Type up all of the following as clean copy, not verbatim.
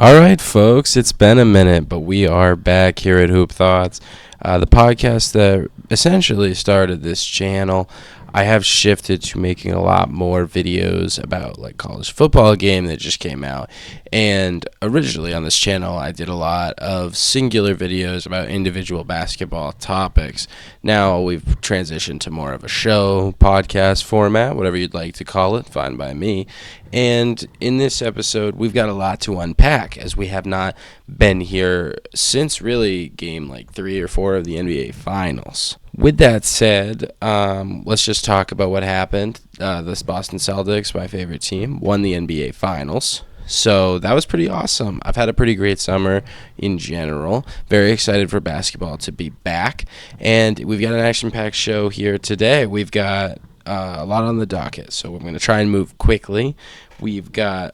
All right, folks, it's been a minute, but we are back here at Hoop Thoughts, the podcast that essentially started this channel. I have shifted to making a lot more videos about like college football game that just came out. And originally on this channel, I did a lot of singular videos about individual basketball topics. Now we've transitioned to more of a show, podcast format, whatever you'd like to call it, fine by me. And in this episode, we've got a lot to unpack as we have not been here since really game like 3 or 4 of the NBA Finals. With that said, let's just talk about what happened. This Boston Celtics, my favorite team, won the NBA Finals. So that was pretty awesome. I've had a pretty great summer in general. Very excited for basketball to be back. And we've got an action-packed show here today. We've got a lot on the docket, so we're going to try and move quickly. We've got,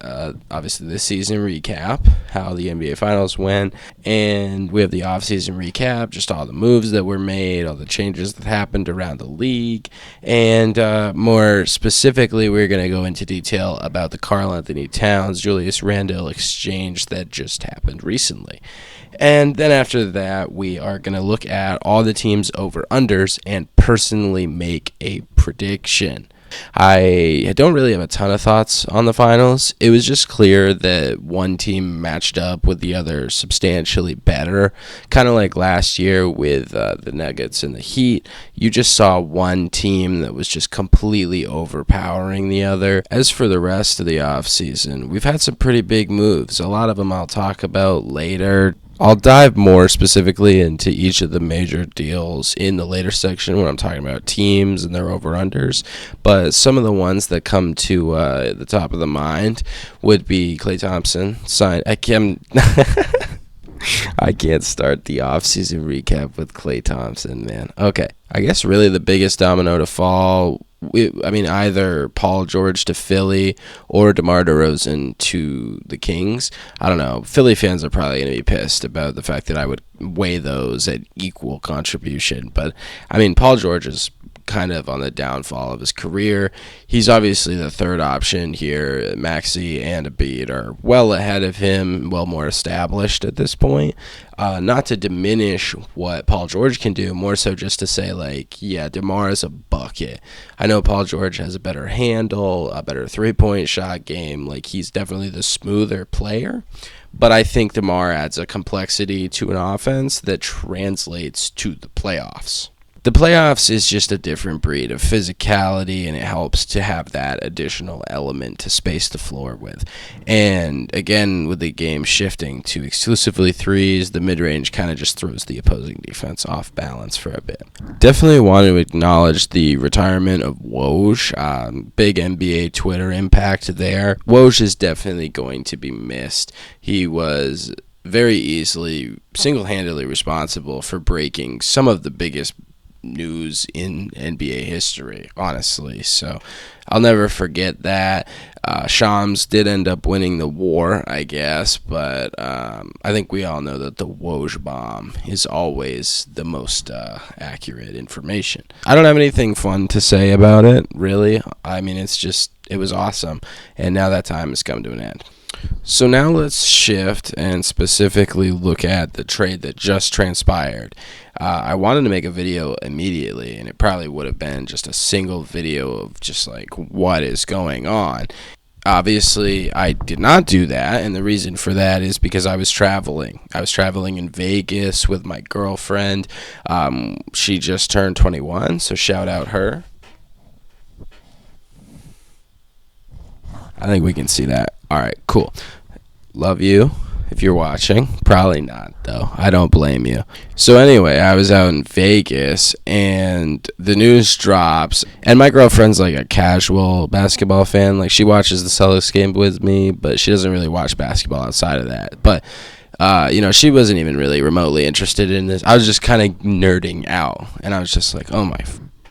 obviously, the season recap, how the NBA Finals went, and we have the offseason recap, just all the moves that were made, all the changes that happened around the league, and more specifically, we're going to go into detail about the Karl-Anthony Towns, Julius Randle exchange that just happened recently. And then after that, we are going to look at all the teams' over-unders and personally make a prediction. I don't really have a ton of thoughts on the finals. It was just clear that one team matched up with the other substantially better. Kind of like last year with the Nuggets and the Heat. You just saw one team that was just completely overpowering the other. As for the rest of the offseason, we've had some pretty big moves. A lot of them I'll talk about later. I'll dive more specifically into each of the major deals in the later section when I'm talking about teams and their over-unders. But some of the ones that come to the top of the mind would be Klay Thompson signed. I can't start the offseason recap with Klay Thompson, man. Okay, I guess really the biggest domino to fall, either Paul George to Philly or DeMar DeRozan to the Kings. I don't know. Philly fans are probably going to be pissed about the fact that I would weigh those at equal contribution. But, Paul George is kind of on the downfall of his career. He's obviously the third option here. Maxey and Embiid are well ahead of him, well more established at this point. Not to diminish what Paul George can do, more so just to say, DeMar is a bucket. I know Paul George has a better handle, a better three-point shot game. He's definitely the smoother player. But I think DeMar adds a complexity to an offense that translates to the playoffs. The playoffs is just a different breed of physicality, and it helps to have that additional element to space the floor with. And again, with the game shifting to exclusively threes, the mid-range kind of just throws the opposing defense off balance for a bit. Definitely want to acknowledge the retirement of Woj. Big NBA Twitter impact there. Woj is definitely going to be missed. He was very easily, single-handedly responsible for breaking some of the biggest news in NBA history, honestly. So I'll never forget that. Shams did end up winning the war, I guess, but I think we all know that the Woj bomb is always the most accurate information. I don't have anything fun to say about it, really. It was awesome, and now that time has come to an end. So now let's shift and specifically look at the trade that just transpired. I wanted to make a video immediately, and it probably would have been just a single video of just what is going on. Obviously, I did not do that, and the reason for that is because I was traveling. I was traveling in Vegas with my girlfriend. She just turned 21, so shout out her. I think we can see that. All right, cool. Love you if you're watching. Probably not, though. I don't blame you. So anyway, I was out in Vegas, and the news drops. And my girlfriend's a casual basketball fan. She watches the Celtics game with me, but she doesn't really watch basketball outside of that. But, she wasn't even really remotely interested in this. I was just kind of nerding out. And I was just oh my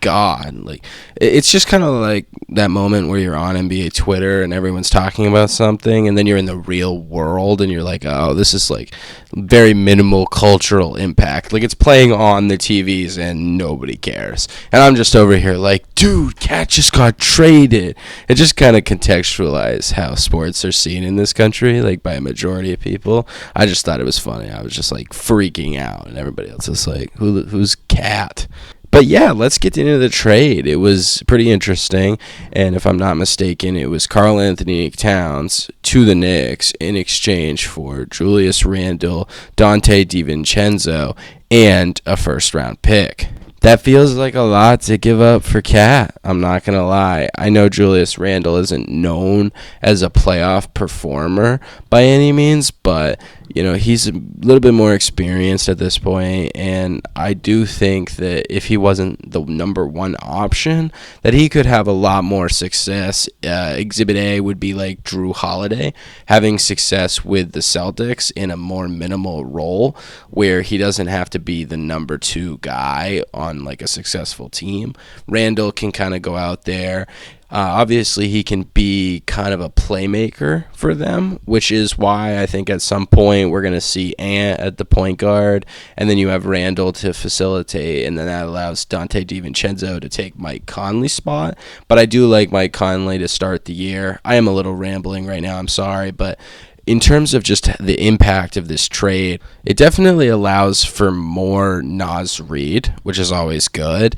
God. Like, it's just kind of like that moment where you're on NBA Twitter and everyone's talking about something, and then you're in the real world and you're like, oh, this is like very minimal cultural impact. Like, it's playing on the TVs and nobody cares. And I'm just over here like, dude, Cat just got traded. It just kind of contextualized how sports are seen in this country, like by a majority of people. I just thought it was funny. I was just like freaking out, and everybody else is like, who's Cat? But yeah, let's get into the trade. It was pretty interesting, and if I'm not mistaken, it was Karl Anthony Towns to the Knicks in exchange for Julius Randle, Dante DiVincenzo, and a first-round pick. That feels like a lot to give up for Cat. I'm not going to lie. I know Julius Randle isn't known as a playoff performer by any means, but he's a little bit more experienced at this point, and I do think that if he wasn't the number one option, that he could have a lot more success. Exhibit A would be like Drew Holiday having success with the Celtics in a more minimal role where he doesn't have to be the number two guy on like a successful team. Randall can kind of go out there. Obviously, he can be kind of a playmaker for them, which is why I think at some point we're going to see Ant at the point guard, and then you have Randall to facilitate, and then that allows Dante DiVincenzo to take Mike Conley's spot. But I do like Mike Conley to start the year. I am a little rambling right now, I'm sorry, but in terms of just the impact of this trade, it definitely allows for more Naz Reid, which is always good.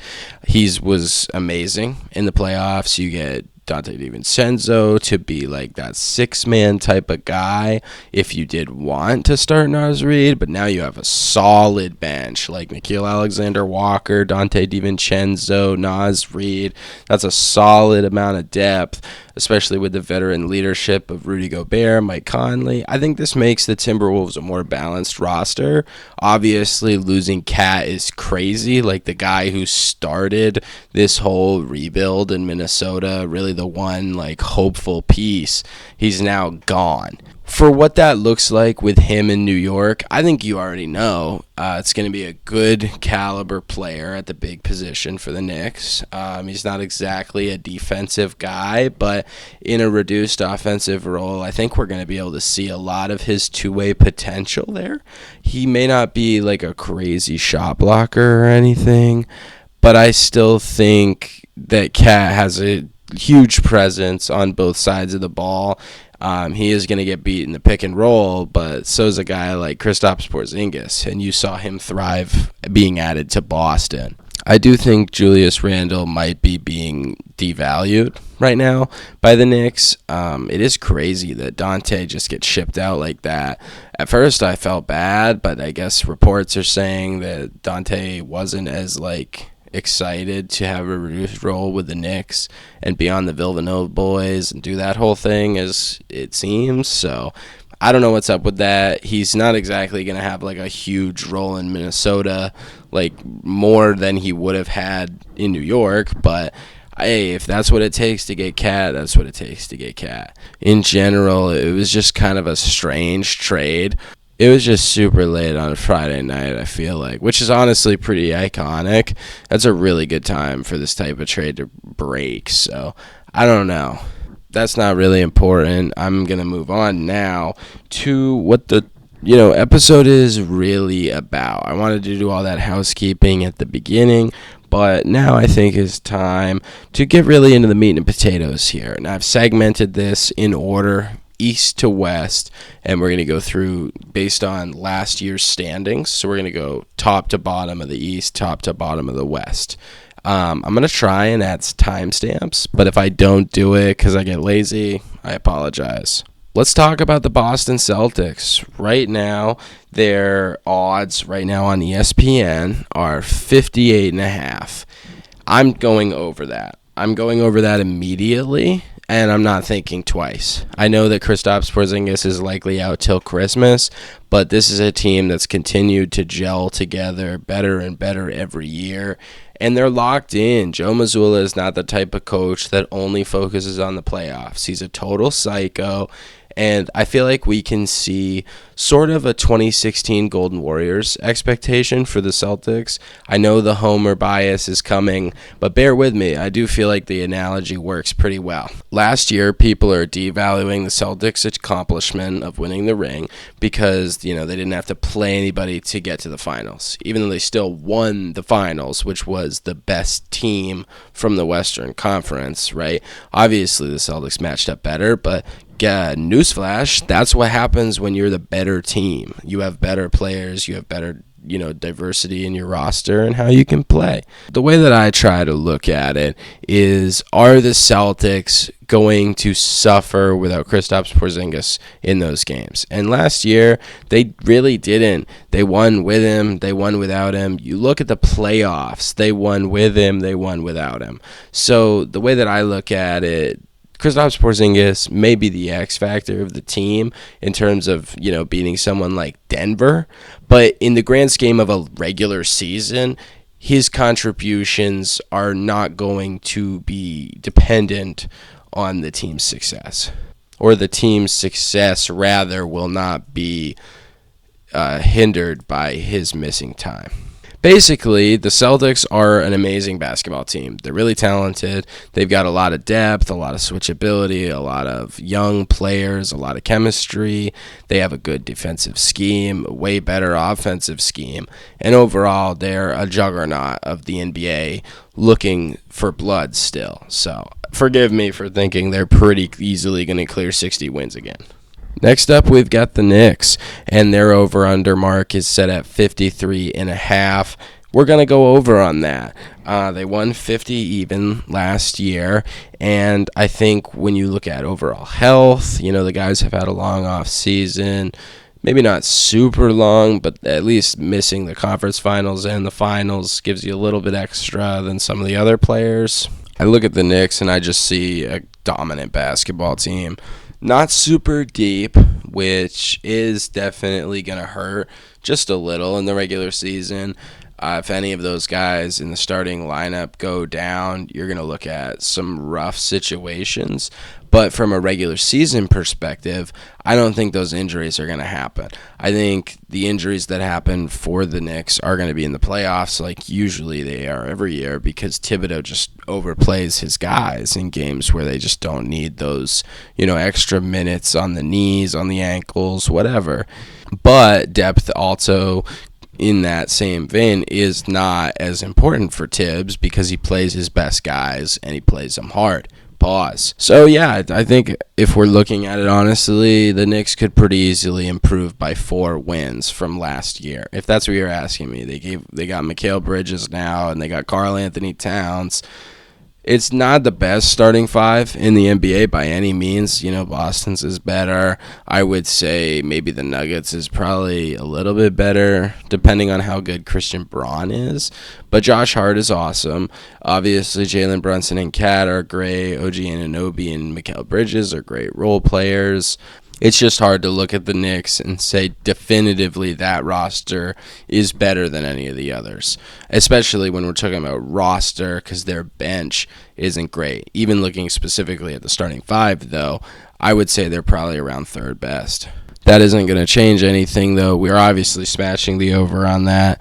He was amazing in the playoffs. You get Dante DiVincenzo to be like that six-man type of guy if you did want to start Naz Reid, but now you have a solid bench like Nickeil Alexander-Walker, Dante DiVincenzo, Naz Reid. That's a solid amount of depth, especially with the veteran leadership of Rudy Gobert, Mike Conley. I think this makes the Timberwolves a more balanced roster. Obviously, losing Cat is crazy. Like, the guy who started this whole rebuild in Minnesota, really the one, like, hopeful piece, he's now gone. For what that looks like with him in New York, I think you already know. It's going to be a good caliber player at the big position for the Knicks. He's not exactly a defensive guy, but in a reduced offensive role, I think we're going to be able to see a lot of his two-way potential there. He may not be like a crazy shot blocker or anything, but I still think that Cat has a huge presence on both sides of the ball. He is going to get beat in the pick and roll, but so is a guy like Kristaps Porzingis, and you saw him thrive being added to Boston. I do think Julius Randle might be being devalued right now by the Knicks. It is crazy that Dante just gets shipped out like that. At first I felt bad, but I guess reports are saying that Dante wasn't as excited to have a reduced role with the Knicks and be on the Villanova boys and do that whole thing as it seems. So I don't know what's up with that. He's not exactly going to have a huge role in Minnesota, more than he would have had in New York, but hey, if that's what it takes to get Cat, that's what it takes to get Cat. In general, it was just kind of a strange trade. It was just super late on a Friday night, I feel like, which is honestly pretty iconic. That's a really good time for this type of trade to break, so I don't know. That's not really important. I'm going to move on now to what the episode is really about. I wanted to do all that housekeeping at the beginning, but now I think it's time to get really into the meat and potatoes here. And I've segmented this in order, east to west, and we're going to go through based on last year's standings. So we're going to go top to bottom of the east, top to bottom of the west. I'm going to try and add timestamps, but if I don't do it because I get lazy, I apologize. Let's talk about the Boston Celtics. Right now, their odds right now on ESPN are 58.5. I'm going over that. I'm going over that immediately, and I'm not thinking twice. I know that Kristaps Porzingis is likely out till Christmas, but this is a team that's continued to gel together better and better every year, and they're locked in. Joe Mazzulla is not the type of coach that only focuses on the playoffs. He's a total psycho, And I feel like we can see sort of a 2016 Golden Warriors expectation for the Celtics. I know the homer bias is coming, but bear with me. I do feel like the analogy works pretty well. Last year, people are devaluing the Celtics' accomplishment of winning the ring because, they didn't have to play anybody to get to the finals, even though they still won the finals, which was the best team from the Western Conference, right? Obviously, the Celtics matched up better, but newsflash, that's what happens when you're the better team. You have better players, you have better, diversity in your roster and how you can play. The way that I try to look at it is, are the Celtics going to suffer without Kristaps Porzingis in those games? And last year, they really didn't. They won with him, they won without him. You look at the playoffs, they won with him, they won without him. So the way that I look at it, Kristaps Porzingis may be the X factor of the team in terms of, beating someone like Denver. But in the grand scheme of a regular season, his contributions are not going to be dependent on the team's success. Or the team's success, rather, will not be hindered by his missing time. Basically, the Celtics are an amazing basketball team. They're really talented. They've got a lot of depth, a lot of switchability, a lot of young players, a lot of chemistry. They have a good defensive scheme, a way better offensive scheme. And overall, they're a juggernaut of the NBA looking for blood still. So forgive me for thinking they're pretty easily going to clear 60 wins again. Next up, we've got the Knicks, and their over-under mark is set at 53.5. We're going to go over on that. They won 50 even last year, and I think when you look at overall health, the guys have had a long off season. Maybe not super long, but at least missing the conference finals and the finals gives you a little bit extra than some of the other players. I look at the Knicks, and I just see a dominant basketball team. Not super deep, which is definitely going to hurt just a little in the regular season. If any of those guys in the starting lineup go down, you're going to look at some rough situations. But from a regular season perspective, I don't think those injuries are going to happen. I think the injuries that happen for the Knicks are going to be in the playoffs, like usually they are every year, because Thibodeau just overplays his guys in games where they just don't need those, extra minutes on the knees, on the ankles, whatever. But depth also, in that same vein, is not as important for Tibbs because he plays his best guys and he plays them hard. Pause. So yeah, I think if we're looking at it honestly, the Knicks could pretty easily improve by 4 wins from last year. If that's what you're asking me, they got Mikal Bridges now and they got Karl Anthony Towns. It's not the best starting 5 in the NBA by any means. Boston's is better. I would say maybe the Nuggets is probably a little bit better, depending on how good Christian Braun is. But Josh Hart is awesome. Obviously, Jalen Brunson and Cat are great. OG Anunoby and Mikal Bridges are great role players. It's just hard to look at the Knicks and say definitively that roster is better than any of the others, especially when we're talking about roster because their bench isn't great. Even looking specifically at the starting 5, though, I would say they're probably around 3rd best. That isn't going to change anything, though. We're obviously smashing the over on that.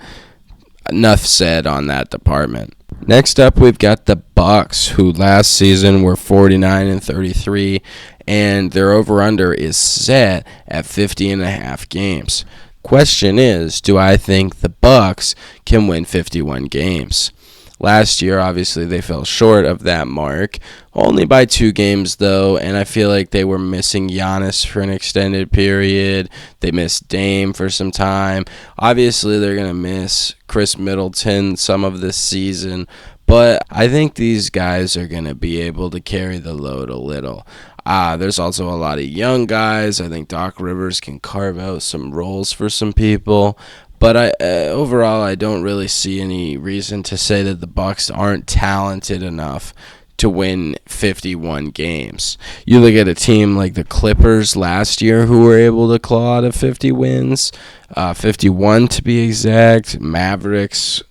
Enough said on that department. Next up, we've got the Bucks, who last season were 49-33, and their over-under is set at 50.5 games. Question is, do I think the Bucks can win 51 games? Last year, obviously, they fell short of that mark, only by 2 games, though, and I feel like they were missing Giannis for an extended period. They missed Dame for some time. Obviously, they're going to miss Chris Middleton some of this season, but I think these guys are going to be able to carry the load a little. There's also a lot of young guys. I think Doc Rivers can carve out some roles for some people. But overall, I don't really see any reason to say that the Bucks aren't talented enough to win 51 games. You look at a team like the Clippers last year who were able to claw out of 50 wins, 51 to be exact. Mavericks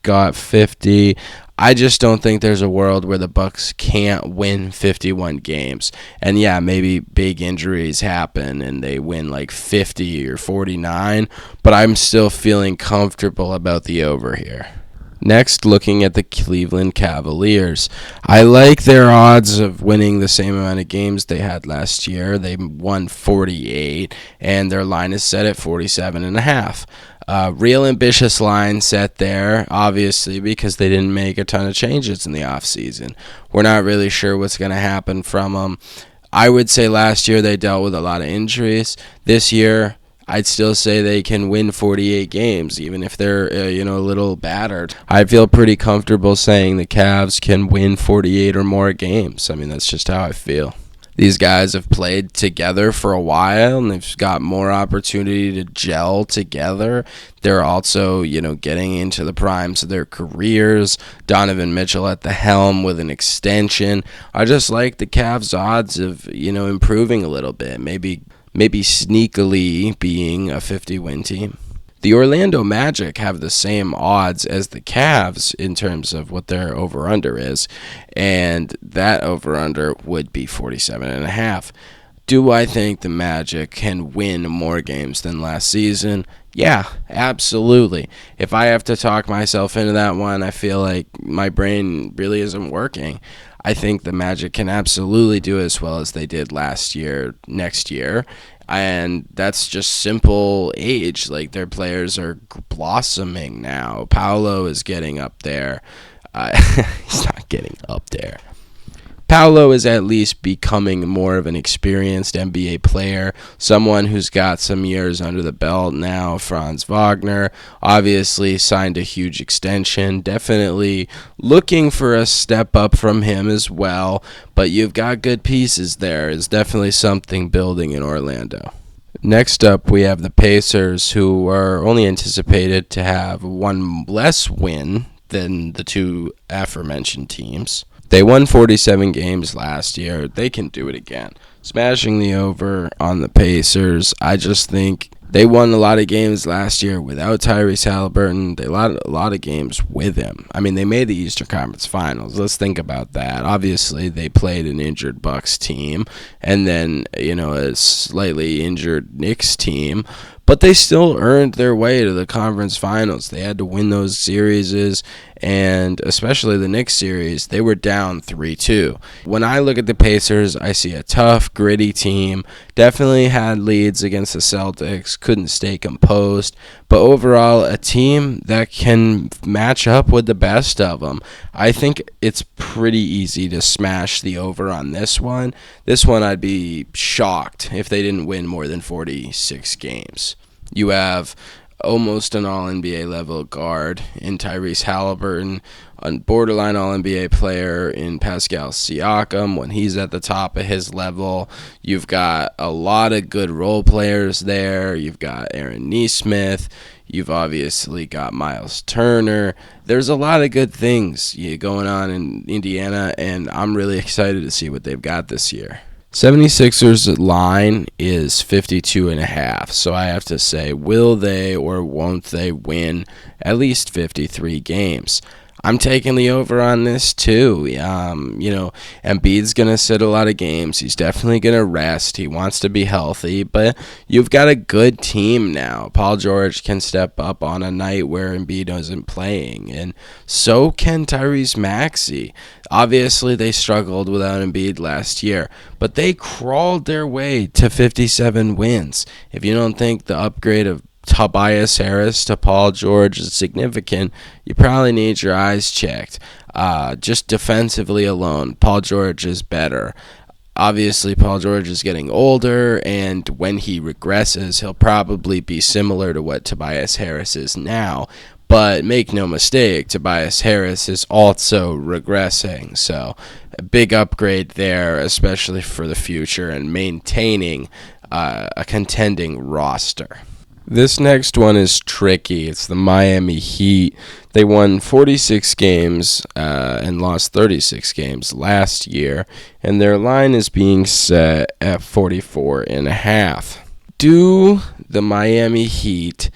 got 50. I just don't think there's a world where the Bucks can't win 51 games. And yeah, maybe big injuries happen and they win like 50 or 49, but I'm still feeling comfortable about the over here. Next, looking at the Cleveland Cavaliers. I like their odds of winning the same amount of games they had last year. They won 48, and their line is set at 47.5. Real ambitious line set there, obviously, because they didn't make a ton of changes in the offseason. We're not really sure what's going to happen from them. I would say last year they dealt with a lot of injuries. This year, I'd still say they can win 48 games, even if they're a little battered. I feel pretty comfortable saying the Cavs can win 48 or more games. I mean, that's just how I feel. These guys have played together for a while, and they've got more opportunity to gel together. They're also, getting into the primes of their careers. Donovan Mitchell at the helm with an extension. I just like the Cavs' odds of, improving a little bit. Maybe sneakily being a 50-win team. The Orlando Magic have the same odds as the Cavs in terms of what their over-under is, and that over-under would be 47.5. Do I think the Magic can win more games than last season? Yeah, absolutely. If I have to talk myself into that one, I feel like my brain really isn't working. I think the Magic can absolutely do as well as they did last year, next year. And that's just simple age. Like, their players are blossoming now. Paolo is getting up there. He's not getting up there. Paolo is at least becoming more of an experienced NBA player, someone who's got some years under the belt now. Franz Wagner obviously signed a huge extension, definitely looking for a step up from him as well, but you've got good pieces there. It's definitely something building in Orlando. Next up, we have the Pacers, who are only anticipated to have one less win than the two aforementioned teams. They won 47 games last year. They can do it again. Smashing the over on the Pacers. I just think they won a lot of games last year without Tyrese Halliburton. They won a lot of games with him. I mean, they made the Eastern Conference Finals. Let's think about that. Obviously, they played an injured Bucks team and then, a slightly injured Knicks team. But they still earned their way to the conference finals. They had to win those series, and especially the Knicks series, they were down 3-2. When I look at the Pacers, I see a tough, gritty team. Definitely had leads against the Celtics, couldn't stay composed. But overall, a team that can match up with the best of them. I think it's pretty easy to smash the over on this one. This one, I'd be shocked if they didn't win more than 46 games. You have almost an all-NBA level guard in Tyrese Halliburton, a borderline all-NBA player in Pascal Siakam when he's at the top of his level. You've got a lot of good role players there. You've got Aaron Nesmith. You've obviously got Miles Turner. There's a lot of good things going on in Indiana, and I'm really excited to see what they've got this year. 76ers line is 52.5, so I have to say, will they or won't they win at least 53 games? I'm taking the over on this too. Embiid's going to sit a lot of games. He's definitely going to rest. He wants to be healthy, but you've got a good team now. Paul George can step up on a night where Embiid isn't playing, and so can Tyrese Maxey. Obviously, they struggled without Embiid last year, but they crawled their way to 57 wins. If you don't think the upgrade of Tobias Harris to Paul George is significant, you probably need your eyes checked. Just defensively alone, Paul George is better. Obviously, Paul George is getting older, and when he regresses, he'll probably be similar to what Tobias Harris is now. But make no mistake, Tobias Harris is also regressing. So a big upgrade there, especially for the future and maintaining a contending roster. This next one is tricky. It's the Miami Heat. They won 46 games and lost 36 games last year, and their line is being set at 44.5. Do the Miami Heat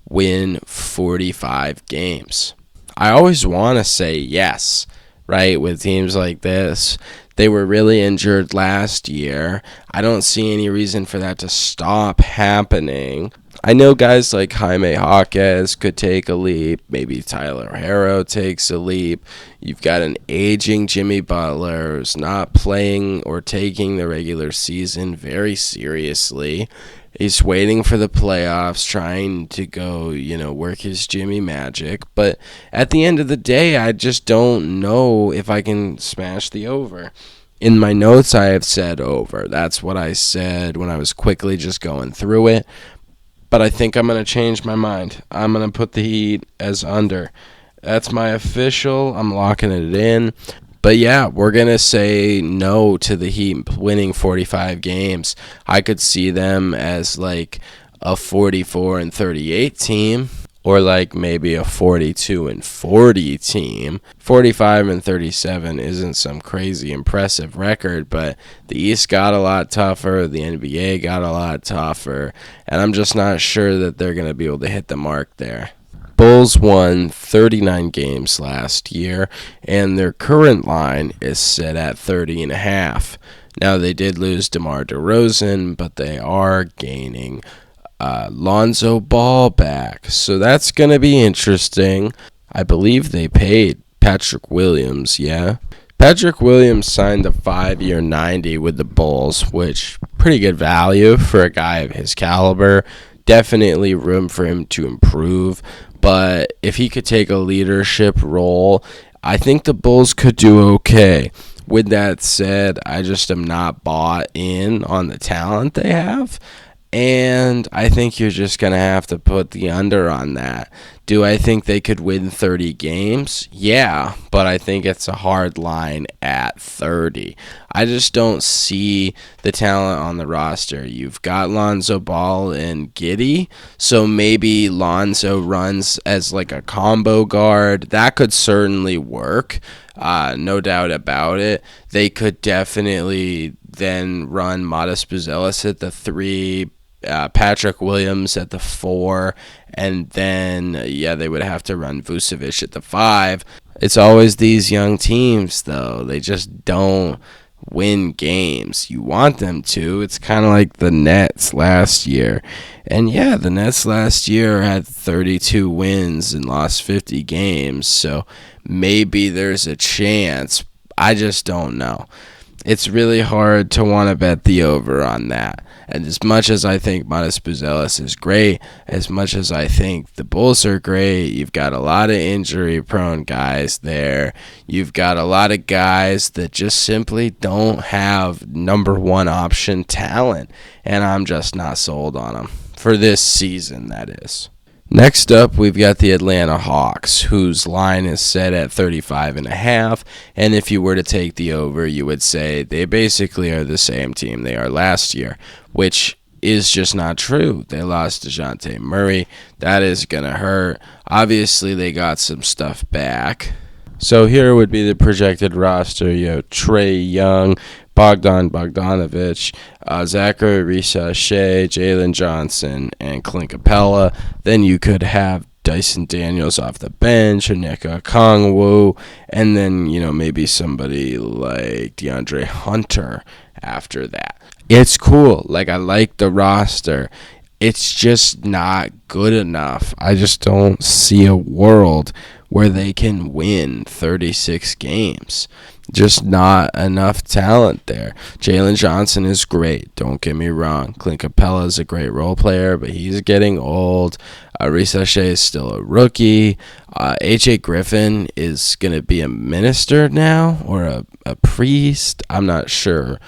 win 45 games? I always want to say yes, right, with teams like this. They were really injured last year. I don't see any reason for that to stop happening. I know guys like Jaime Jaquez could take a leap. Maybe Tyler Herro takes a leap. You've got an aging Jimmy Butler who's not playing or taking the regular season very seriously. He's waiting for the playoffs, trying to go, work his Jimmy magic. But at the end of the day, I just don't know if I can smash the over. In my notes, I have said over. That's what I said when I was quickly just going through it. But I think I'm going to change my mind. I'm going to put the Heat as under. That's my official. I'm locking it in. But yeah, we're going to say no to the Heat winning 45 games. I could see them as like a 44-38 team, or like maybe a 42-40 team. 45-37 isn't some crazy impressive record, but the East got a lot tougher, the NBA got a lot tougher, and I'm just not sure that they're going to be able to hit the mark there. Bulls won 39 games last year, and their current line is set at 30.5. Now, they did lose DeMar DeRozan, but they are gaining Lonzo Ball back. So that's going to be interesting. I believe they paid Patrick Williams, yeah? Patrick Williams signed a 5-year $90 with the Bulls, which pretty good value for a guy of his caliber. Definitely room for him to improve. But if he could take a leadership role, I think the Bulls could do okay. With that said, I just am not bought in on the talent they have. And I think you're just going to have to put the under on that. Do I think they could win 30 games? Yeah, but I think it's a hard line at 30. I just don't see the talent on the roster. You've got Lonzo Ball and Giddey, so maybe Lonzo runs as like a combo guard. That could certainly work, no doubt about it. They could definitely then run Modest Buzelis at the 3, Patrick Williams at the 4, and then, they would have to run Vucevic at the 5. It's always these young teams, though. They just don't win games. You want them to. It's kind of like the Nets last year. And, the Nets last year had 32 wins and lost 50 games, so maybe there's a chance. I just don't know. It's really hard to want to bet the over on that. And as much as I think Modest Buzelis is great, as much as I think the Bulls are great, you've got a lot of injury-prone guys there. You've got a lot of guys that just simply don't have number one option talent. And I'm just not sold on them. For this season, that is. Next up, we've got the Atlanta Hawks, whose line is set at 35.5, and if you were to take the over, you would say they basically are the same team they are last year, which is just not true. They lost DeJounte Murray. That is going to hurt. Obviously, they got some stuff back. So here would be the projected roster. You have Trae Young, Bogdan Bogdanovic, Zachary Risache, Jalen Johnson, and Clint Capella. Then you could have Dyson Daniels off the bench, Onyeka Okongwu, and then, maybe somebody like DeAndre Hunter after that. It's cool. I like the roster. It's just not good enough. I just don't see a world where they can win 36 games. Just not enough talent there. Jalen Johnson is great, don't get me wrong. Clint Capella is a great role player, but he's getting old. Risache is still a rookie. AJ Griffin is going to be a minister now, or a priest. I'm not sure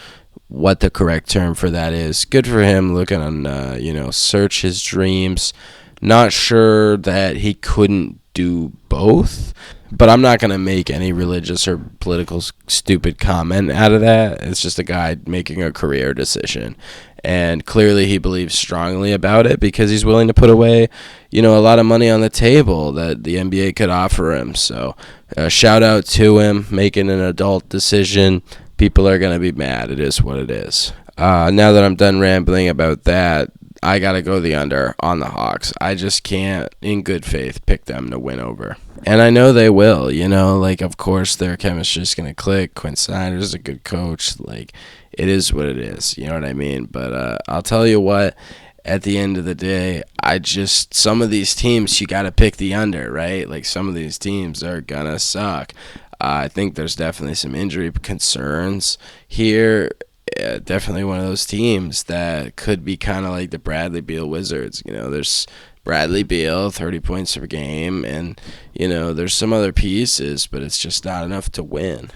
what the correct term for that is. Good for him, looking on, search his dreams. Not sure that he couldn't do both, but I'm not going to make any religious or political stupid comment out of that. It's just a guy making a career decision, and clearly he believes strongly about it because he's willing to put away, a lot of money on the table that the NBA could offer him. So shout out to him making an adult decision. People are going to be mad. It is what it is. Now that I'm done rambling about that, I got to go the under on the Hawks. I just can't, in good faith, pick them to win over. And I know they will, like, of course, their chemistry is going to click. Quinn Snyder's a good coach. Like, it is what it is. You know what I mean? But I'll tell you what, at the end of the day, some of these teams, you got to pick the under, right? Like, some of these teams are going to suck. I think there's definitely some injury concerns here. Definitely one of those teams that could be kind of like the Bradley Beal Wizards. There's Bradley Beal, 30 points per game, and, there's some other pieces, but it's just not enough to win.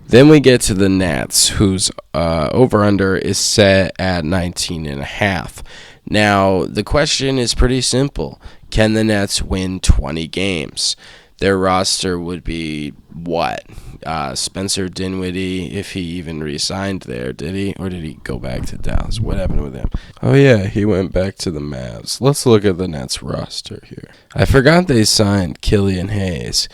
Then we get to the Nets, whose over-under is set at 19.5. Now, the question is pretty simple. Can the Nets win 20 games? Their roster would be what? Spencer Dinwiddie, if he even re-signed there, did he? Or did he go back to Dallas? What happened with him? Oh, yeah, he went back to the Mavs. Let's look at the Nets roster here. I forgot they signed Killian Hayes.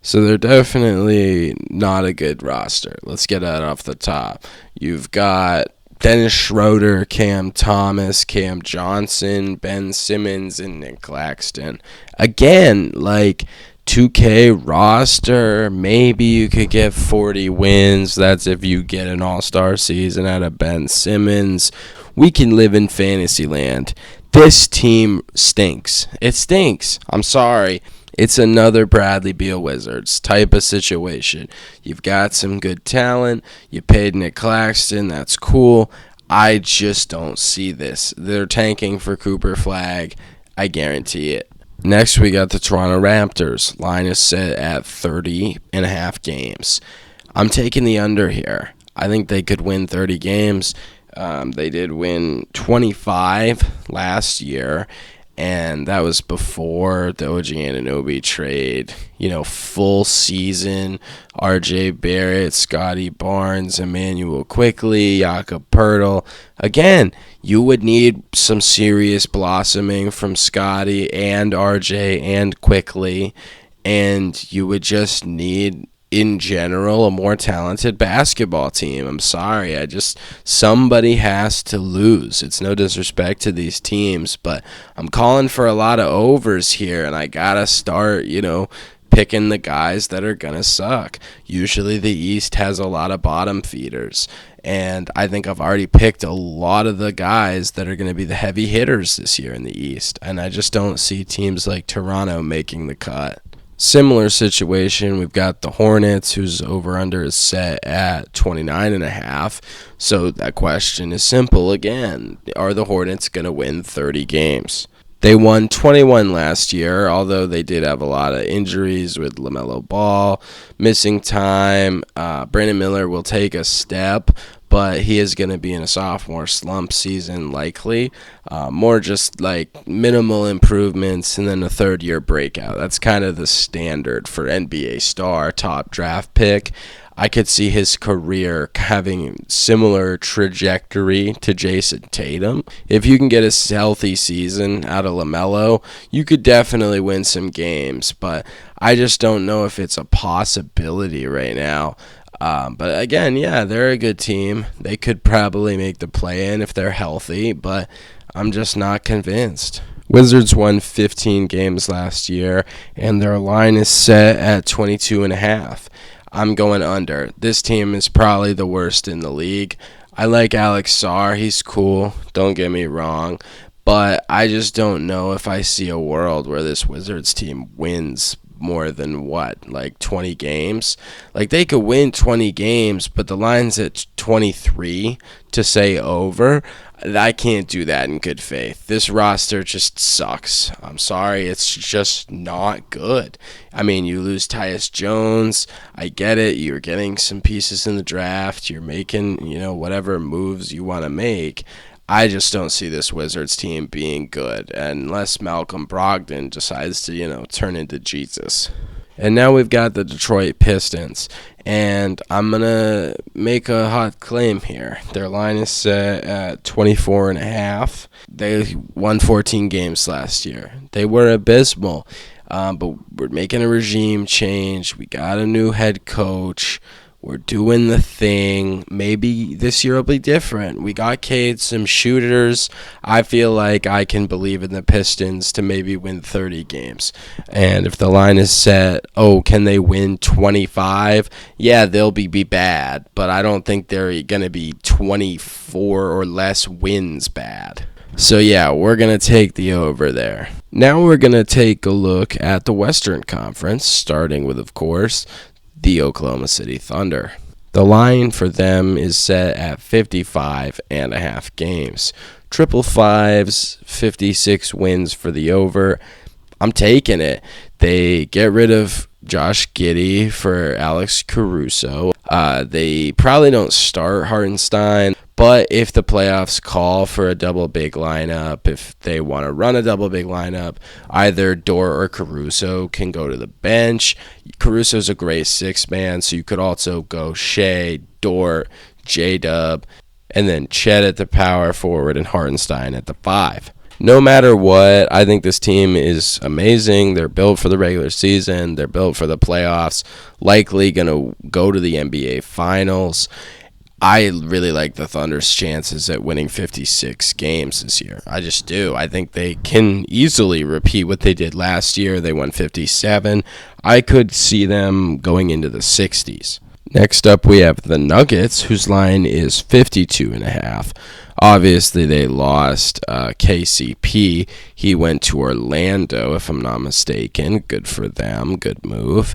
So they're definitely not a good roster. Let's get that off the top. You've got Dennis Schroeder, Cam Thomas, Cam Johnson, Ben Simmons, and Nick Claxton. Again, like 2K roster, maybe you could get 40 wins. That's if you get an all-star season out of Ben Simmons. We can live in fantasy land. This team stinks. It stinks. I'm sorry. It's another Bradley Beal Wizards type of situation. You've got some good talent. You paid Nick Claxton. That's cool. I just don't see this. They're tanking for Cooper Flag. I guarantee it. Next, we got the Toronto Raptors. Line is set at 30.5 games. I'm taking the under here. I think they could win 30 games. They did win 25 last year, and that was before the OG Anunoby trade. Full season, RJ Barrett, Scotty Barnes, Emmanuel Quickley, Jakob Poeltl. Again, you would need some serious blossoming from Scotty and RJ and Quickley, and you would just need, in general, a more talented basketball team. I'm sorry. Somebody has to lose. It's no disrespect to these teams, but I'm calling for a lot of overs here, and I got to start, picking the guys that are going to suck. Usually the East has a lot of bottom feeders, and I think I've already picked a lot of the guys that are going to be the heavy hitters this year in the East, and I just don't see teams like Toronto making the cut. Similar situation, we've got the Hornets, whose over-under is set at 29.5. So that question is simple again. Are the Hornets going to win 30 games? They won 21 last year, although they did have a lot of injuries with LaMelo Ball, missing time. Brandon Miller will take a step, but he is going to be in a sophomore slump season likely. More just like minimal improvements and then a third-year breakout. That's kind of the standard for NBA star, top draft pick. I could see his career having similar trajectory to Jason Tatum. If you can get a healthy season out of LaMelo, you could definitely win some games, but I just don't know if it's a possibility right now. But again, yeah, they're a good team. They could probably make the play-in if they're healthy, but I'm just not convinced. Wizards won 15 games last year, and their line is set at 22.5. I'm going under. This team is probably the worst in the league. I like Alex Sarr. He's cool. Don't get me wrong. But I just don't know if I see a world where this Wizards team wins more than 20 games. Like, they could win 20 games, but the line's at 23 to say over. I can't do that in good faith. This roster just sucks. I'm sorry. It's just not good. I mean, you lose Tyus Jones. I get it. You're getting some pieces in the draft. You're making, whatever moves you want to make. I just don't see this Wizards team being good unless Malcolm Brogdon decides to, turn into Jesus. And now we've got the Detroit Pistons, and I'm going to make a hot claim here. Their line is set at 24.5. They won 14 games last year. They were abysmal, but we're making a regime change. We got a new head coach. We're doing the thing. Maybe this year will be different. We got Cade, some shooters. I feel like I can believe in the Pistons to maybe win 30 games. And if the line is set, can they win 25? Yeah, they'll be bad, but I don't think they're going to be 24 or less wins bad. So yeah, we're going to take the over there. Now we're going to take a look at the Western Conference, starting with, of course, the Oklahoma City Thunder. The line for them is set at 55.5 games. Triple fives, 56 wins for the over. I'm taking it. They get rid of Josh Giddey for Alex Caruso. They probably don't start Hartenstein, but if the playoffs call for a double big lineup, if they want to run a double big lineup, either Dort or Caruso can go to the bench. Caruso's a great six-man, so you could also go Shea, Dort, J-Dub, and then Chet at the power forward and Hartenstein at the 5. No matter what, I think this team is amazing. They're built for the regular season. They're built for the playoffs. Likely going to go to the NBA Finals. I really like the Thunder's chances at winning 56 games this year. I just do. I think they can easily repeat what they did last year. They won 57. I could see them going into the 60s. Next up, we have the Nuggets, whose line is 52.5. Obviously, they lost KCP. He went to Orlando, if I'm not mistaken. Good for them. Good move.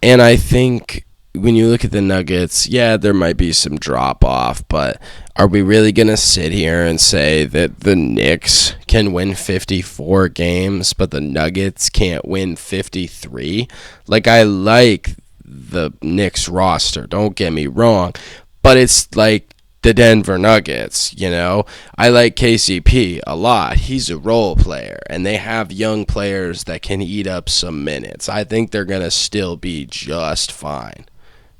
And I think when you look at the Nuggets, yeah, there might be some drop-off, but are we really going to sit here and say that the Knicks can win 54 games, but the Nuggets can't win 53? Like, I like the Knicks roster, don't get me wrong, but it's like the Denver Nuggets, you know? I like KCP a lot. He's a role player, and they have young players that can eat up some minutes. I think they're going to still be just fine.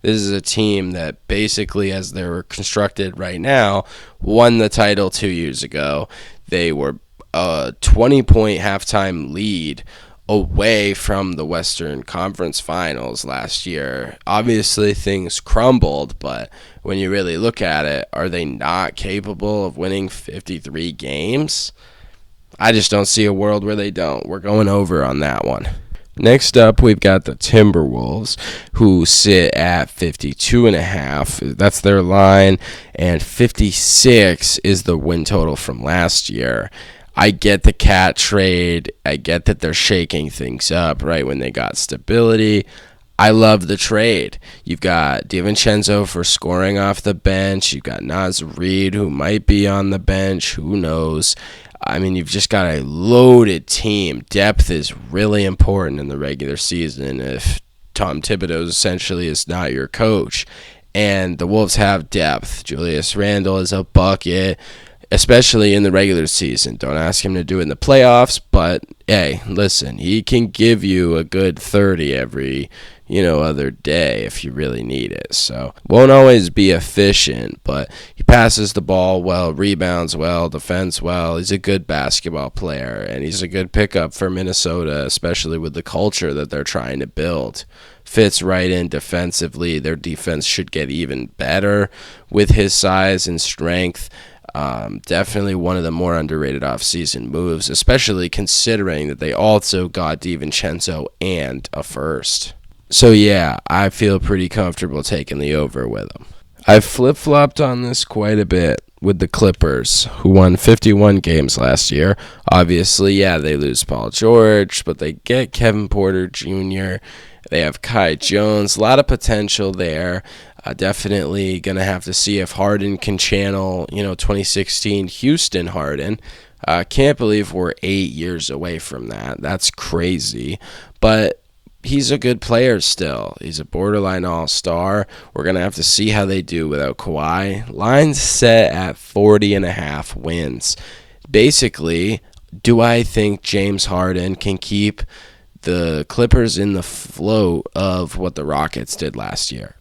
This is a team that basically, as they're constructed right now, won the title 2 years ago. They were a 20-point halftime lead away from the Western Conference Finals last year. Obviously, things crumbled, but when you really look at it, are they not capable of winning 53 games? I just don't see a world where they don't. We're going over on that one. Next up, we've got the Timberwolves, who sit at 52.5. That's their line, and 56 is the win total from last year. I get the Cat trade. I get that they're shaking things up right when they got stability. I love the trade. You've got DiVincenzo for scoring off the bench. You've got Naz Reid, who might be on the bench. Who knows? I mean, you've just got a loaded team. Depth is really important in the regular season if Tom Thibodeau essentially is not your coach. And the Wolves have depth. Julius Randle is a bucket, especially in the regular season. Don't ask him to do it in the playoffs, but hey, listen, he can give you a good 30 every other day if you really need it. So won't always be efficient, but he passes the ball well, rebounds well, defends well. He's a good basketball player, and he's a good pickup for Minnesota, especially with the culture that they're trying to build. Fits right in defensively. Their defense should get even better with his size and strength. Definitely one of the more underrated offseason moves, especially considering that they also got DiVincenzo and a first. So yeah, I feel pretty comfortable taking the over with them. I've flip-flopped on this quite a bit with the Clippers, who won 51 games last year. Obviously, yeah, they lose Paul George, but they get Kevin Porter Jr., they have Kai Jones, a lot of potential there. Definitely going to have to see if Harden can channel, 2016 Houston Harden. Can't believe we're 8 years away from that. That's crazy. But he's a good player still. He's a borderline all-star. We're going to have to see how they do without Kawhi. Line's set at 40.5 wins. Basically, do I think James Harden can keep the Clippers in the float of what the Rockets did last year?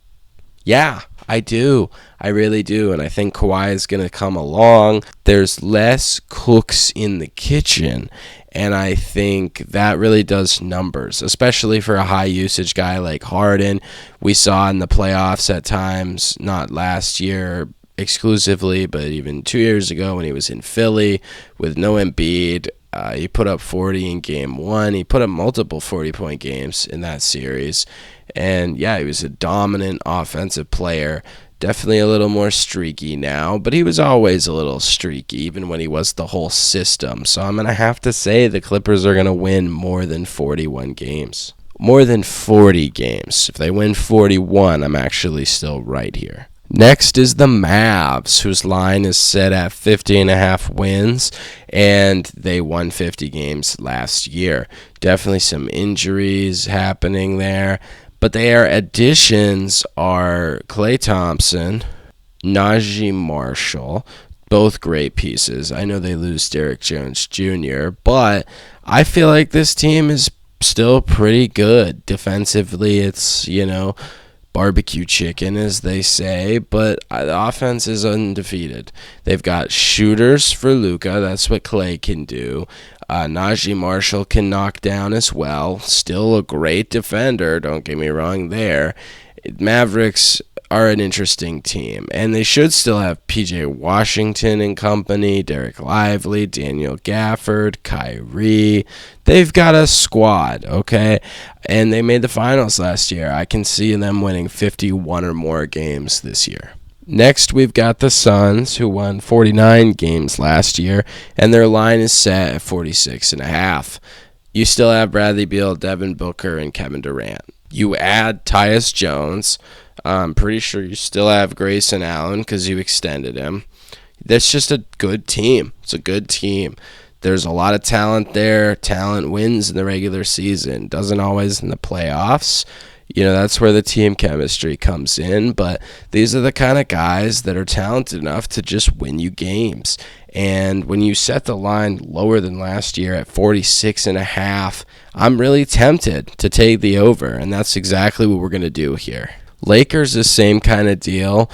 Yeah, I do. I really do. And I think Kawhi is going to come along. There's less cooks in the kitchen. and I think that really does numbers, especially for a high usage guy like Harden. We saw in the playoffs at times, not last year exclusively, but even 2 years ago when he was in Philly with no Embiid. He put up 40 in game one. He put up multiple 40-point games in that series. And yeah, he was a dominant offensive player. Definitely a little more streaky now, but he was always a little streaky, even when he was the whole system. So I'm going to have to say the Clippers are going to win more than 41 games. More than 40 games. If they win 41, I'm actually still right here. Next is the Mavs, whose line is set at 50.5 wins, and they won 50 games last year. Definitely some injuries happening there, but their additions are Klay Thompson, Najee Marshall, both great pieces. I know they lose Derrick Jones Jr., but I feel like this team is still pretty good. Defensively, it's, barbecue chicken, as they say, but the offense is undefeated. They've got shooters for Luka. That's what Klay can do. Najee Marshall can knock down as well. Still a great defender, don't get me wrong there. Mavericks are an interesting team, and they should still have PJ Washington and company, Derek Lively, Daniel Gafford, Kyrie. They've got a squad, okay? And they made the finals last year. I can see them winning 51 or more games this year. Next, we've got the Suns, who won 49 games last year, and their line is set at 46.5. You still have Bradley Beal, Devin Booker, and Kevin Durant. You add Tyus Jones. I'm pretty sure you still have Grayson Allen because you extended him. That's just a good team. It's a good team. There's a lot of talent there. Talent wins in the regular season. Doesn't always in the playoffs. That's where the team chemistry comes in. But these are the kind of guys that are talented enough to just win you games. And when you set the line lower than last year at 46.5, I'm really tempted to take the over. And that's exactly what we're going to do here. Lakers, the same kind of deal.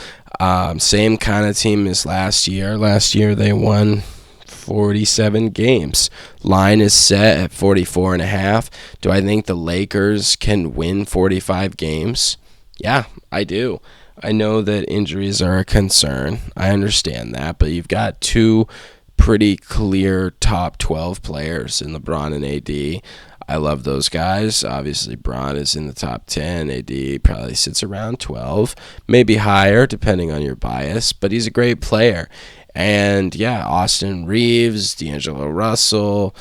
Same kind of team as last year. Last year they won 47 games. Line is set at 44.5. Do I think the Lakers can win 45 games? Yeah, I do. I know that injuries are a concern. I understand that, but you've got two pretty clear top 12 players in LeBron and AD. I love those guys. Obviously, Bron is in the top 10. AD probably sits around 12, maybe higher, depending on your bias, but he's a great player. And, yeah, Austin Reeves, D'Angelo Russell,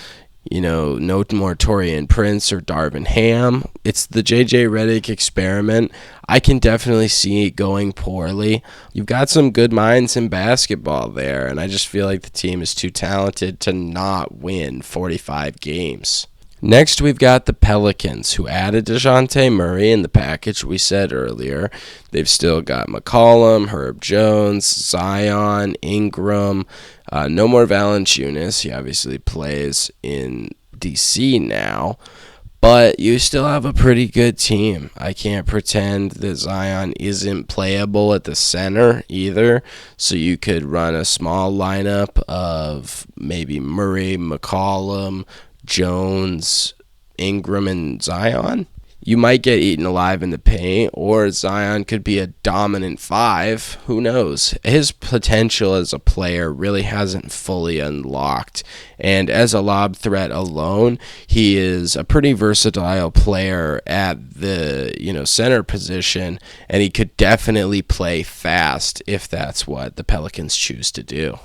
no more Taurean Prince or Darvin Ham. It's the J.J. Redick experiment. I can definitely see it going poorly. You've got some good minds in basketball there, and I just feel like the team is too talented to not win 45 games. Next, we've got the Pelicans, who added DeJounte Murray in the package we said earlier. They've still got McCollum, Herb Jones, Zion, Ingram. No more Valanciunas. He obviously plays in D.C. now. But you still have a pretty good team. I can't pretend that Zion isn't playable at the center either. So you could run a small lineup of maybe Murray, McCollum, Jones, Ingram, and Zion. You might get eaten alive in the paint, or Zion could be a dominant 5. Who knows? His potential as a player really hasn't fully unlocked. And as a lob threat alone, he is a pretty versatile player at the center position, and he could definitely play fast if that's what the Pelicans choose to do.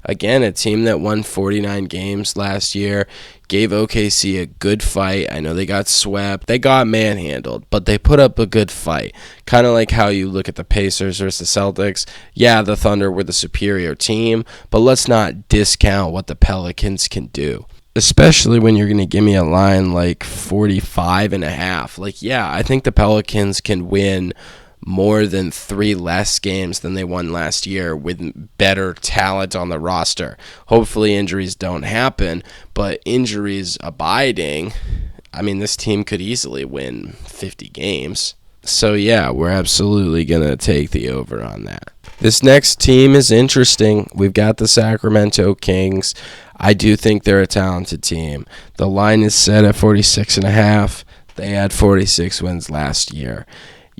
Again, a team that won 49 games last year, gave OKC a good fight. I know they got swept. They got manhandled, but they put up a good fight. Kind of like how you look at the Pacers versus Celtics. Yeah, the Thunder were the superior team, but let's not discount what the Pelicans can do. Especially when you're going to give me a line like 45.5. Yeah, I think the Pelicans can win more than 3 less games than they won last year with better talent on the roster. Hopefully injuries don't happen, but injuries abiding, this team could easily win 50 games. So yeah, we're absolutely going to take the over on that. This next team is interesting. We've got the Sacramento Kings. I do think they're a talented team. The line is set at 46.5. They had 46 wins last year.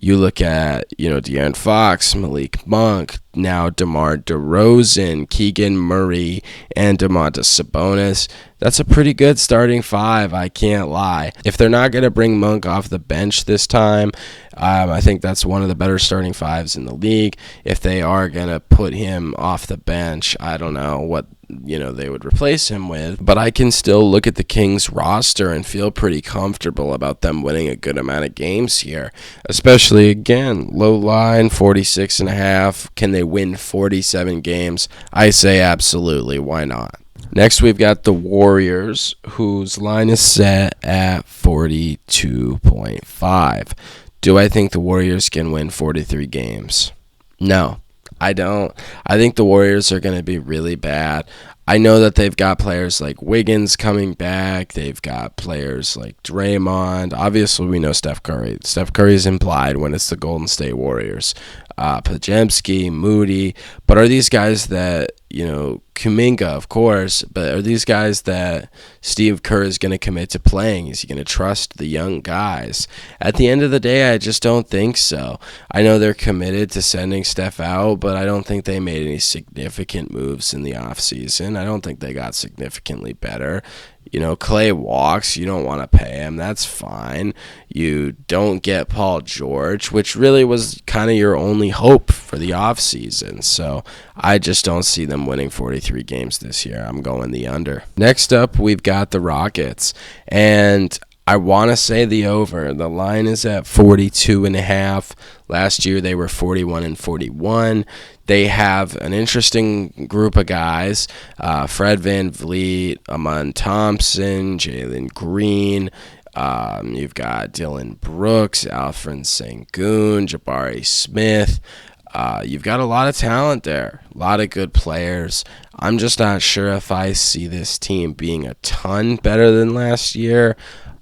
You look at, De'Aaron Fox, Malik Monk, now DeMar DeRozan, Keegan Murray, and Domantas Sabonis. That's a pretty good starting five, I can't lie. If they're not going to bring Monk off the bench this time, I think that's one of the better starting fives in the league. If they are going to put him off the bench, I don't know what they would replace him with, but I can still look at the Kings roster and feel pretty comfortable about them winning a good amount of games here, especially, again, low line, 46.5. Can they win 47 games? I say absolutely. Why not? Next, we've got the Warriors, whose line is set at 42.5. Do I think the Warriors can win 43 games? No. I don't. I think the Warriors are going to be really bad. I know that they've got players like Wiggins coming back. They've got players like Draymond. Obviously, we know Steph Curry. Steph Curry is implied when it's the Golden State Warriors. Pajemski, Moody. But are these guys that, Kuminga, of course, but are these guys that Steve Kerr is going to commit to playing? Is he going to trust the young guys? At the end of the day, I just don't think so. I know they're committed to sending Steph out, but I don't think they made any significant moves in the offseason. I don't think they got significantly better. Clay walks. You don't want to pay him. That's fine. You don't get Paul George, which really was kind of your only hope for the offseason. So I just don't see them winning 43 games this year. I'm going the under. Next up, we've got the Rockets. And I want to say the over. The line is at 42.5. Last year, they were 41-41. They have an interesting group of guys. Fred VanVleet, Amon Thompson, Jalen Green. You've got Dylan Brooks, Alfred Sengun, Jabari Smith. You've got a lot of talent there. A lot of good players. I'm just not sure if I see this team being a ton better than last year.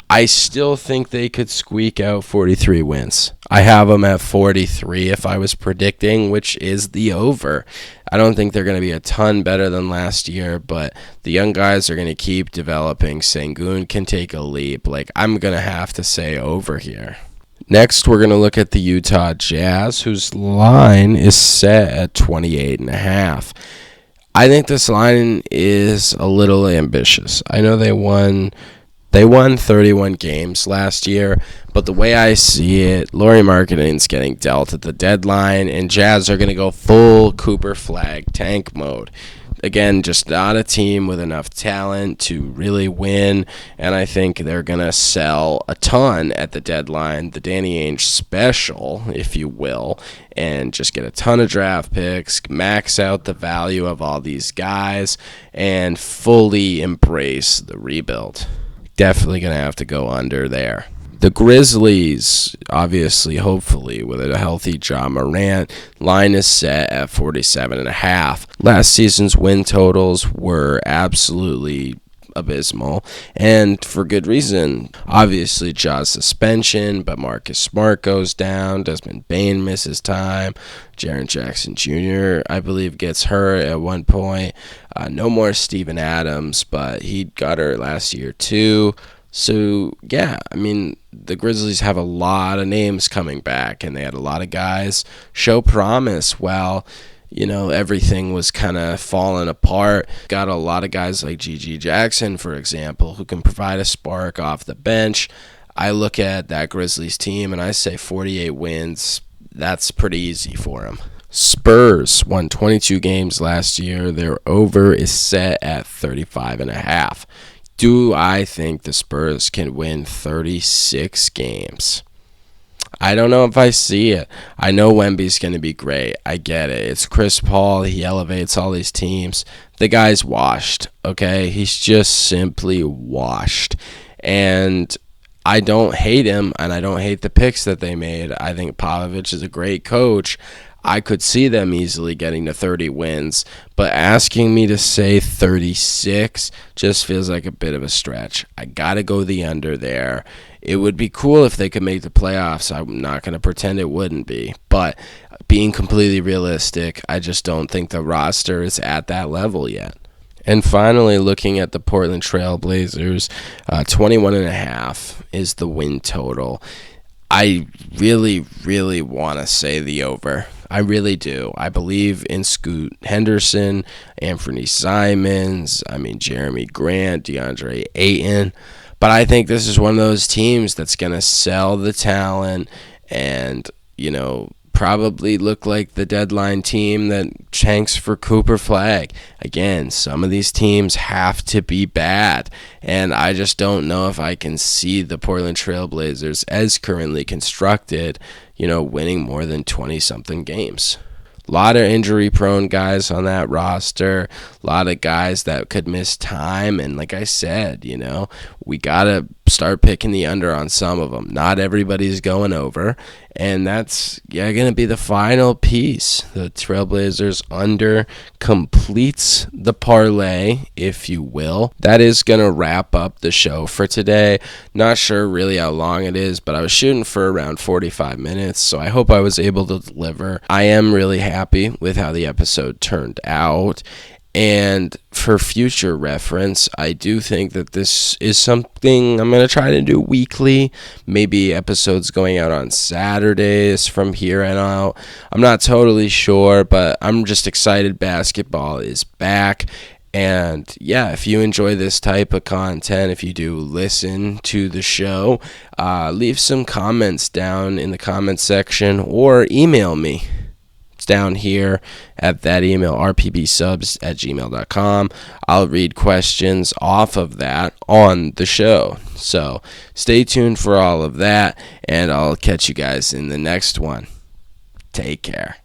I still think they could squeak out 43 wins. I have them at 43 if I was predicting, which is the over. I don't think they're going to be a ton better than last year, but the young guys are going to keep developing. Sengun can take a leap. I'm going to have to say over here. Next, we're going to look at the Utah Jazz, whose line is set at 28.5. I think this line is a little ambitious. I know they won 31 games last year, but the way I see it, Lauri Markkanen's getting dealt at the deadline, and Jazz are going to go full Cooper Flag tank mode. Again, just not a team with enough talent to really win, and I think they're going to sell a ton at the deadline, the Danny Ainge special, if you will, and just get a ton of draft picks, max out the value of all these guys, and fully embrace the rebuild. Definitely going to have to go under there. The Grizzlies, obviously, hopefully, with a healthy Ja Morant, line is set at 47.5. Last season's win totals were absolutely abysmal, and for good reason. Obviously, Ja's suspension, but Marcus Smart goes down. Desmond Bane misses time. Jaren Jackson Jr., I believe, gets hurt at one point. No more Steven Adams, but he got hurt last year too. So, yeah, the Grizzlies have a lot of names coming back, and they had a lot of guys show promise while, everything was kind of falling apart. Got a lot of guys like G.G. Jackson, for example, who can provide a spark off the bench. I look at that Grizzlies team, and I say 48 wins. That's pretty easy for them. Spurs won 22 games last year. Their over is set at 35.5. Do I think the Spurs can win 36 games? I don't know if I see it. I know Wemby's going to be great. I get it. It's Chris Paul. He elevates all these teams. The guy's washed, okay? He's just simply washed. And I don't hate him, and I don't hate the picks that they made. I think Popovich is a great coach. I could see them easily getting to 30 wins, but asking me to say 36 just feels like a bit of a stretch. I got to go the under there. It would be cool if they could make the playoffs. I'm not going to pretend it wouldn't be, but being completely realistic, I just don't think the roster is at that level yet. And finally, looking at the Portland Trail Blazers, 21.5 is the win total. I really, really want to say the over. I really do. I believe in Scoot Henderson, Anthony Simons, Jeremy Grant, DeAndre Ayton. But I think this is one of those teams that's going to sell the talent and, probably look like the deadline team that tanks for Cooper Flag. Again, some of these teams have to be bad, and I just don't know if I can see the Portland Trail Blazers as currently constructed, winning more than 20-something games. A lot of injury-prone guys on that roster, a lot of guys that could miss time, and like I said, we got to start picking the under on some of them. Not everybody's going over, and that's going to be the final piece. The Trailblazers under completes the parlay, if you will. That is going to wrap up the show for today. Not sure really how long it is, but I was shooting for around 45 minutes, so I hope I was able to deliver. I am really happy with how the episode turned out. And for future reference, I do think that this is something I'm going to try to do weekly. Maybe episodes going out on Saturdays from here on out. I'm not totally sure, but I'm just excited basketball is back. And yeah, if you enjoy this type of content, if you do listen to the show, leave some comments down in the comment section or email me. Down here at that email, rpbsubs@gmail.com. I'll read questions off of that on the show. So stay tuned for all of that, and I'll catch you guys in the next one. Take care.